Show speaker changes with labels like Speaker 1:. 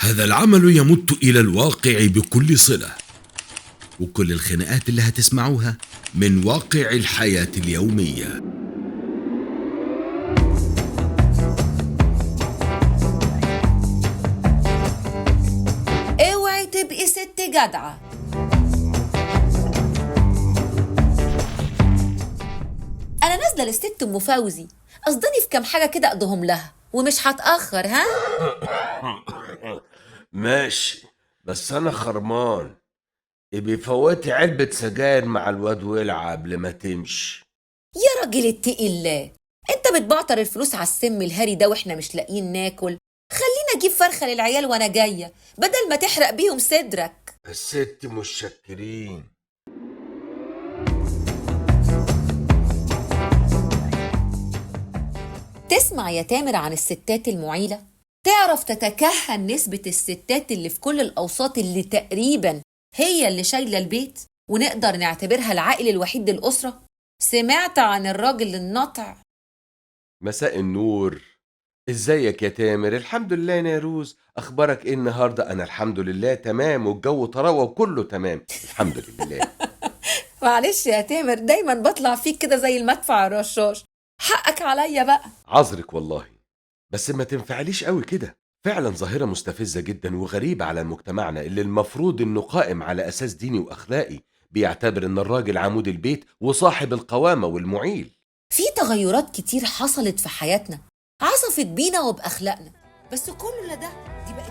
Speaker 1: هذا العمل يمت إلى الواقع بكل صلة، وكل الخناقات اللي هتسمعوها من واقع الحياة اليومية.
Speaker 2: اوعي تبقي ست جدعة. انا نازله للست ام فوزي، قصدني في كام حاجه كده اقضهم لها ومش هتاخر. ها
Speaker 3: ماشي، بس انا خرمان. بيفوتي علبة سجاير مع الواد ولع قبل ما تمشي.
Speaker 2: يا راجل اتقي الله، انت بتبعتر الفلوس على السم الهري ده واحنا مش لاقيين ناكل. خلينا اجيب فرخه للعيال وانا جايه بدل ما تحرق بيهم صدرك.
Speaker 3: الست متشكرين.
Speaker 2: تسمع يا تامر عن الستات المعيله؟ تعرف تتكهن نسبه الستات اللي في كل الاوساط اللي تقريبا هي اللي شايله البيت ونقدر نعتبرها العائل الوحيد للاسره؟ سمعت عن الراجل النطع؟
Speaker 3: مساء النور. ازيك يا تامر؟ الحمد لله يا نيروز، اخبارك ايه النهارده؟ انا الحمد لله تمام، والجو طراوه وكله تمام الحمد لله.
Speaker 2: معلش يا تامر، دايما بطلع فيك كده زي المدفع الرشاش، حقك عليا بقى.
Speaker 3: عذرك والله، بس ما تنفعليش قوي كده. فعلا ظاهرة مستفزة جدا وغريبة على مجتمعنا اللي المفروض انه قائم على اساس ديني واخلاقي، بيعتبر ان الراجل عمود البيت وصاحب القوامة والمعيل.
Speaker 2: في تغيرات كتير حصلت في حياتنا، عصفت بينا وبأخلاقنا، بس كل ده دي بقت